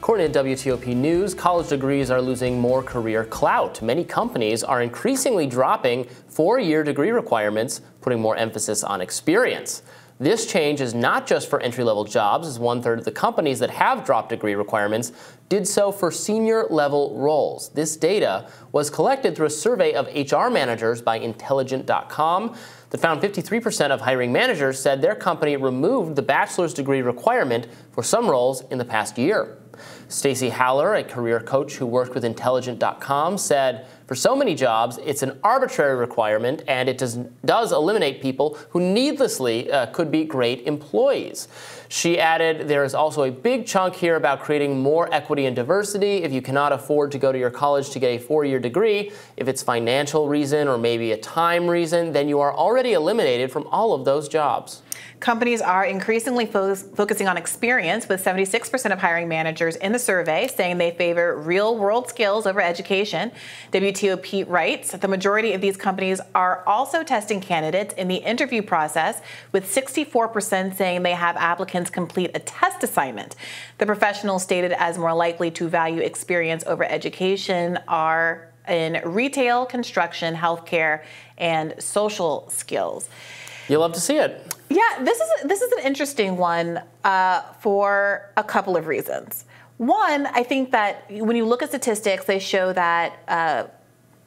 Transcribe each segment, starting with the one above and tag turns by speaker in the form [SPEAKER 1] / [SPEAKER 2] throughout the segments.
[SPEAKER 1] According to WTOP News, college degrees are losing more career clout. Many companies are increasingly dropping four-year degree requirements, putting more emphasis on experience. This change is not just for entry-level jobs, as one-third of the companies that have dropped degree requirements did so for senior-level roles. This data was collected through a survey of HR managers by Intelligent.com that found 53% of hiring managers said their company removed the bachelor's degree requirement for some roles in the past year. Stacey Haller, a career coach who worked with Intelligent.com, said, "For so many jobs, it's an arbitrary requirement, and it does eliminate people who needlessly could be great employees." She added, "There is also a big chunk here about creating more equity and diversity. If you cannot afford to go to your college to get a four-year degree, if it's financial reason or maybe a time reason, then you are already eliminated from all of those jobs."
[SPEAKER 2] Companies are increasingly focusing on experience, with 76% of hiring managers in the survey saying they favor real-world skills over education. WTOP writes that the majority of these companies are also testing candidates in the interview process, with 64% saying they have applicants complete a test assignment. The professionals stated as more likely to value experience over education are in retail, construction, healthcare, and social skills.
[SPEAKER 1] You'll love to see it.
[SPEAKER 2] Yeah, this is an interesting one for a couple of reasons. One, I think that when you look at statistics, they show that,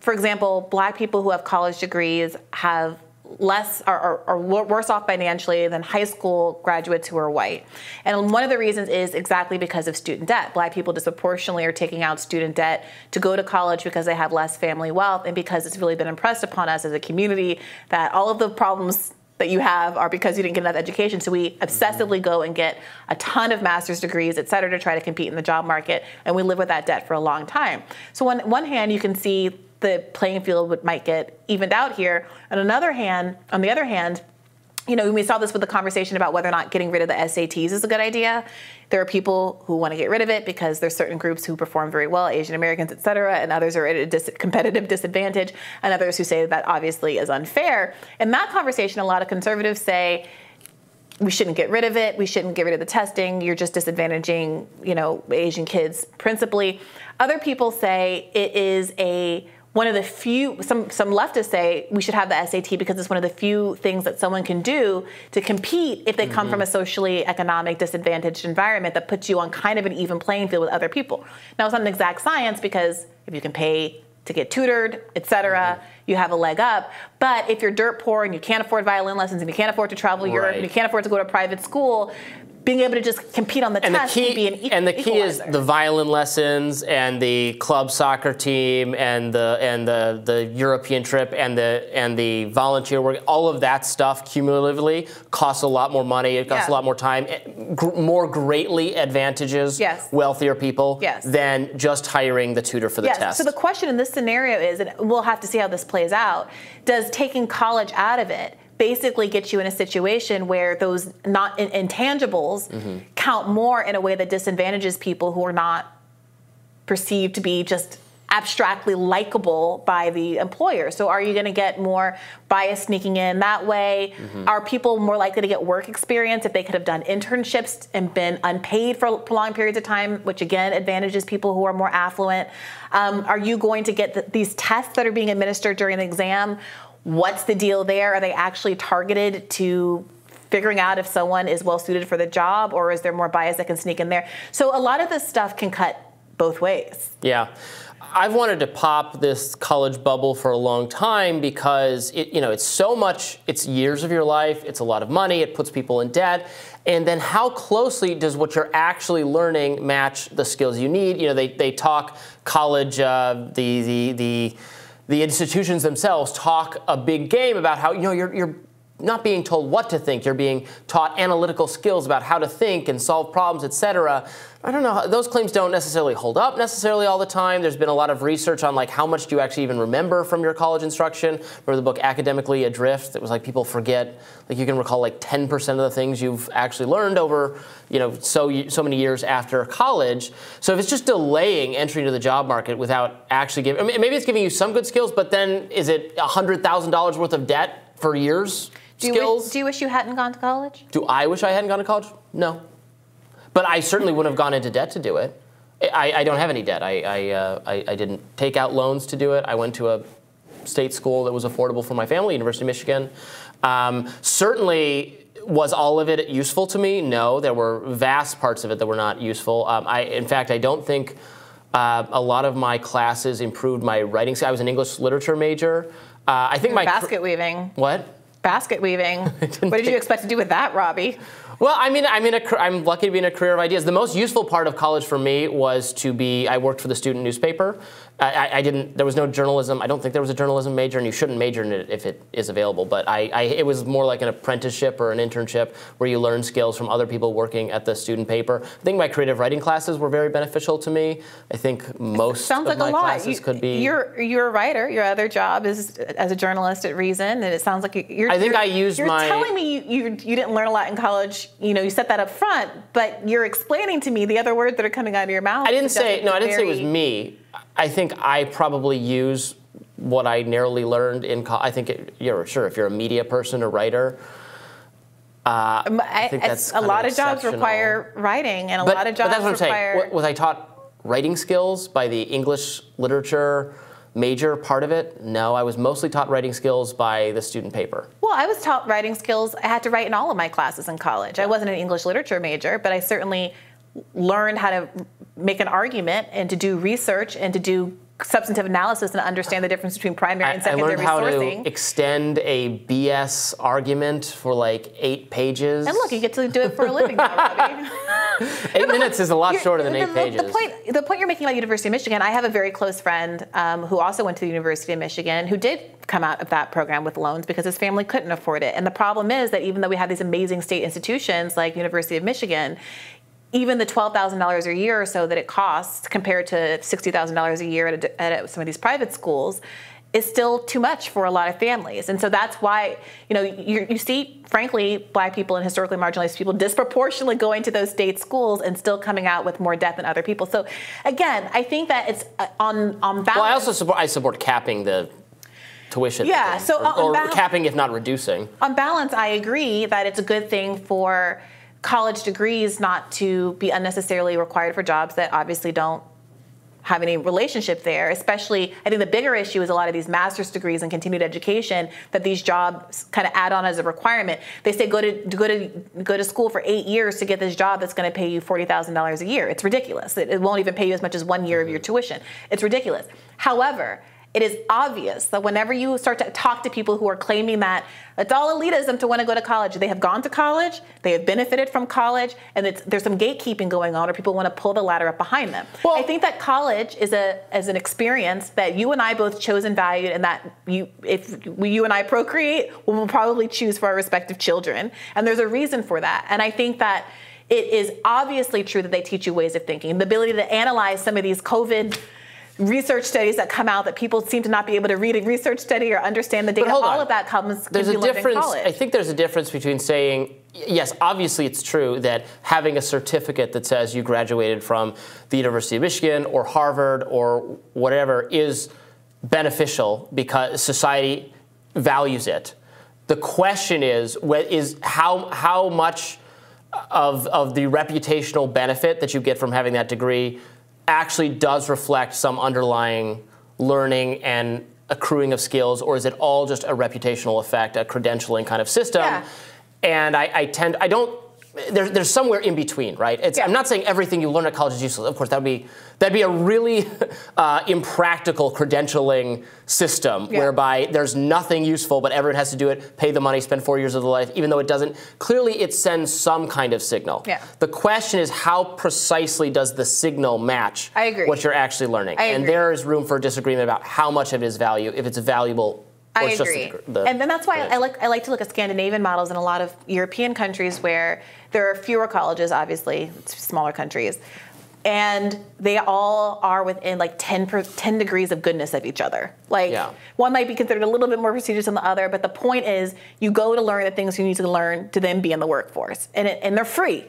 [SPEAKER 2] for example, Black people who have college degrees have less are worse off financially than high school graduates who are white. And one of the reasons is exactly because of student debt. Black people disproportionately are taking out student debt to go to college because they have less family wealth, and because it's really been impressed upon us as a community that all of the problems that you have are because you didn't get enough education. So we obsessively go and get a ton of master's degrees, et cetera, to try to compete in the job market. And we live with that debt for a long time. So on one hand, you can see the playing field might get evened out here. On the other hand, you know, we saw this with the conversation about whether or not getting rid of the SATs is a good idea. There are people who want to get rid of it because there's certain groups who perform very well, Asian Americans, et cetera, and others are at a competitive disadvantage, and others who say that obviously is unfair. In that conversation, a lot of conservatives say, we shouldn't get rid of it. We shouldn't get rid of the testing. You're just disadvantaging, you know, Asian kids principally. Other people say it is one of the few, some leftists say we should have the SAT because it's one of the few things that someone can do to compete if they come from a socially economic disadvantaged environment that puts you on kind of an even playing field with other people. Now, it's not an exact science because if you can pay to get tutored, et cetera, you have a leg up. But if you're dirt poor and you can't afford violin lessons and you can't afford to travel Europe and you can't afford to go to a private school, being able to just compete on the test can be an equalizer.
[SPEAKER 1] And the key is the violin lessons and the club soccer team and the European trip and the volunteer work. All of that stuff cumulatively costs a lot more money. It costs a lot more time. More greatly advantages wealthier people than just hiring the tutor for the test.
[SPEAKER 2] So the question in this scenario is, and we'll have to see how this plays out, does taking college out of it basically get you in a situation where those not intangibles count more in a way that disadvantages people who are not perceived to be just abstractly likable by the employer? So are you going to get more bias sneaking in that way? Are people more likely to get work experience if they could have done internships and been unpaid for prolonged periods of time, which again advantages people who are more affluent? Are you going to get these tests that are being administered during the exam? What's the deal there? Are they actually targeted to figuring out if someone is well suited for the job, or is there more bias that can sneak in there? So a lot of this stuff can cut both ways.
[SPEAKER 1] Yeah. I've wanted to pop this college bubble for a long time because it's so much, it's years of your life, it's a lot of money, it puts people in debt. And then how closely does what you're actually learning match the skills you need? You know, they talk college, the institutions themselves talk a big game about how, you're not being told what to think. You're being taught analytical skills about how to think and solve problems, et cetera. I don't know. Those claims don't necessarily hold up necessarily all the time. There's been a lot of research on how much do you actually even remember from your college instruction. Remember the book Academically Adrift? It was people forget, you can recall 10% of the things you've actually learned over, so many years after college. So if it's just delaying entry into the job market without actually giving, maybe it's giving you some good skills, but then is it $100,000 worth of debt for years?
[SPEAKER 2] Do you wish you hadn't gone to college?
[SPEAKER 1] Do I wish I hadn't gone to college? No. But I certainly wouldn't have gone into debt to do it. I don't have any debt. I didn't take out loans to do it. I went to a state school that was affordable for my family, University of Michigan. Certainly, was all of it useful to me? No, there were vast parts of it that were not useful. In fact, I don't think a lot of my classes improved my writing skills. I was an English literature major. I think my
[SPEAKER 2] basket weaving.
[SPEAKER 1] What? Basket
[SPEAKER 2] weaving. What did you expect to do with that, Robby?
[SPEAKER 1] Well, I'm lucky to be in a career of ideas. The most useful part of college for me was I worked for the student newspaper. There was no journalism. I don't think there was a journalism major, and you shouldn't major in it if it is available. But it was more like an apprenticeship or an internship where you learn skills from other people working at the student paper. I think my creative writing classes were very beneficial to me. I think most of my classes could be.
[SPEAKER 2] You're a writer. Your other job is as a journalist at Reason, and it sounds like you're.
[SPEAKER 1] I think I used
[SPEAKER 2] You're telling me you didn't learn a lot in college. You said that up front, but you're explaining to me the other words that are coming out of your mouth.
[SPEAKER 1] I didn't say it was me. I think I probably use what I narrowly learned in college. I think if you're a media person or writer, I think that's
[SPEAKER 2] a lot of jobs require writing, and a lot of jobs
[SPEAKER 1] require. But that's what I'm saying. Was I taught writing skills by the English literature major part of it? No, I was mostly taught writing skills by the student paper.
[SPEAKER 2] Well, I was taught writing skills. I had to write in all of my classes in college. I wasn't an English literature major, but I certainly learned how to make an argument and to do research and to do substantive analysis and understand the difference between primary and secondary sourcing.
[SPEAKER 1] I learned how to extend a BS argument for like 8 pages.
[SPEAKER 2] And look, you get to do it for a living now, Robby.
[SPEAKER 1] 8 minutes is a lot shorter than 8 pages.
[SPEAKER 2] The point you're making about University of Michigan, I have a very close friend who also went to the University of Michigan who did come out of that program with loans because his family couldn't afford it. And the problem is that even though we have these amazing state institutions like University of Michigan, even the $12,000 a year or so that it costs compared to $60,000 a year at some of these private schools is still too much for a lot of families. And so that's why, you see, frankly, Black people and historically marginalized people disproportionately going to those state schools and still coming out with more debt than other people. So again, I think that it's on balance.
[SPEAKER 1] Well, I also support capping the tuition.
[SPEAKER 2] Yeah,
[SPEAKER 1] or capping if not reducing.
[SPEAKER 2] On balance, I agree that it's a good thing for college degrees not to be unnecessarily required for jobs that obviously don't have any relationship there. Especially, I think the bigger issue is a lot of these master's degrees and continued education that these jobs kind of add on as a requirement. They say go to school for 8 years to get this job that's going to pay you $40,000 a year. It's ridiculous. It won't even pay you as much as 1 year of your tuition. It's ridiculous. However, it is obvious that whenever you start to talk to people who are claiming that it's all elitism to want to go to college, they have gone to college, they have benefited from college, and there's some gatekeeping going on, or people want to pull the ladder up behind them. Well, I think that college is an experience that you and I both chose and valued, and that if you and I procreate, we'll probably choose for our respective children. And there's a reason for that. And I think that it is obviously true that they teach you ways of thinking, the ability to analyze some of these COVID research studies that come out that people seem to not be able to read a research study or understand the data. All of that can be learned in college.
[SPEAKER 1] I think there's a difference between saying, yes, obviously it's true that having a certificate that says you graduated from the University of Michigan or Harvard or whatever is beneficial because society values it. The question is how much of the reputational benefit that you get from having that degree actually does reflect some underlying learning and accruing of skills, or is it all just a reputational effect, a credentialing kind of system?
[SPEAKER 2] Yeah.
[SPEAKER 1] And there's somewhere in between, right? I'm not saying everything you learn at college is useless. Of course, that'd be a really impractical credentialing system whereby there's nothing useful, but everyone has to do it, pay the money, spend 4 years of their life, even though it doesn't. Clearly, it sends some kind of signal.
[SPEAKER 2] Yeah.
[SPEAKER 1] The question is, how precisely does the signal match what you're actually learning?
[SPEAKER 2] And
[SPEAKER 1] there is room for disagreement about how much of it is value, if it's valuable.
[SPEAKER 2] I agree. And then that's why I like to look at Scandinavian models in a lot of European countries where there are fewer colleges, obviously, smaller countries, and they all are within like 10 degrees of goodness of each other. One might be considered a little bit more prestigious than the other, but the point is you go to learn the things you need to learn to then be in the workforce, and they're free.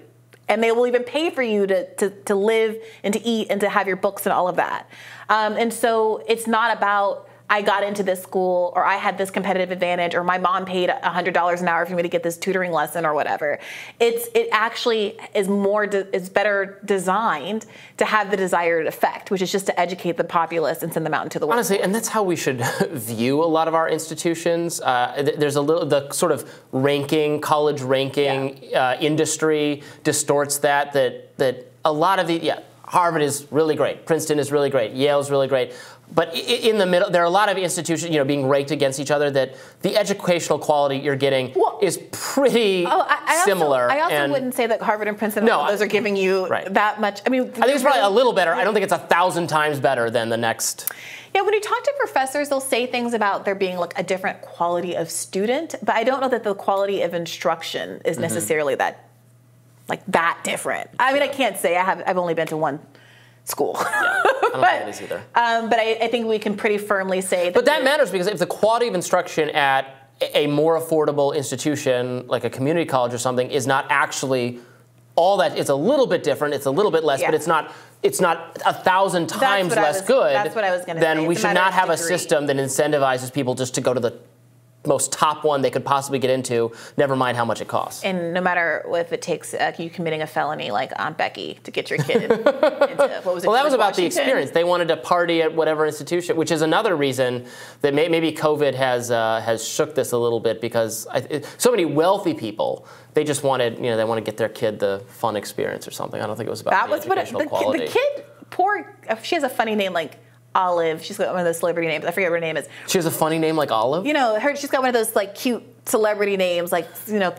[SPEAKER 2] And they will even pay for you to live and to eat and to have your books and all of that. And so it's not about I got into this school, or I had this competitive advantage, or my mom paid $100 an hour for me to get this tutoring lesson or whatever. It actually is better designed to have the desired effect, which is just to educate the populace and send them out into the world.
[SPEAKER 1] Honestly, and that's how we should view a lot of our institutions. There's the sort of ranking, college ranking industry distorts that a lot of Harvard is really great, Princeton is really great, Yale's really great. But in the middle, there are a lot of institutions, being ranked against each other, that the educational quality you're getting is pretty similar.
[SPEAKER 2] I also wouldn't say that Harvard and Princeton, those are giving you that much. I think
[SPEAKER 1] it's probably a little better. I don't think it's 1,000 times better than the next.
[SPEAKER 2] Yeah, when you talk to professors, they'll say things about there being like a different quality of student, but I don't know that the quality of instruction is necessarily that different. I mean, I can't say I've only been to one school.
[SPEAKER 1] Yeah, I don't think it is either.
[SPEAKER 2] But I think we can pretty firmly say that.
[SPEAKER 1] But that matters, because if the quality of instruction at a more affordable institution, like a community college or something, is not actually all that, it's a little bit different, it's a little bit less, but it's not 1,000 times less good.
[SPEAKER 2] That's what I was going to say.
[SPEAKER 1] Then we should not have a system that incentivizes people just to go to the most top one they could possibly get into, never mind how much it costs.
[SPEAKER 2] And no matter if it takes you committing a felony like Aunt Becky to get your kid into, what was it?
[SPEAKER 1] Well, that was about the experience. They wanted to party at whatever institution, which is another reason that maybe COVID has shook this a little bit, because so many wealthy people, they just wanted, they want to get their kid the fun experience or something. I don't think it was about the educational quality.
[SPEAKER 2] The kid, she has a funny name like Olive. She's got one of those celebrity names. I forget what her name is.
[SPEAKER 1] She has a funny name like Olive?
[SPEAKER 2] She's got one of those like cute celebrity names, like,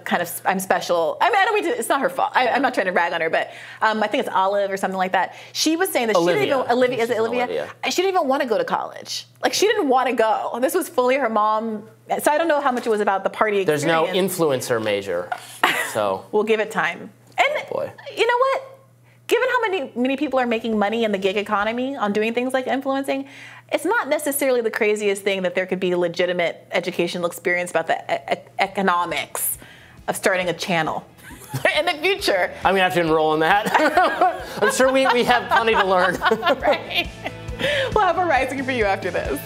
[SPEAKER 2] kind of, I'm special. I mean, I don't mean to, it's not her fault. I'm not trying to brag on her, but I think it's Olive or something like that. She was saying that Olivia. She didn't even, Olivia, is it Olivia? She didn't even want to go to college. Like, she didn't want to go. This was fully her mom. So I don't know how much it was about the party experience.
[SPEAKER 1] There's no influencer major, so.
[SPEAKER 2] We'll give it time. And you know what? Given how many people are making money in the gig economy on doing things like influencing, it's not necessarily the craziest thing that there could be a legitimate educational experience about the economics of starting a channel in the future.
[SPEAKER 1] I'm gonna have to enroll in that. I'm sure we have plenty to learn.
[SPEAKER 2] Right. We'll have a rising for you after this.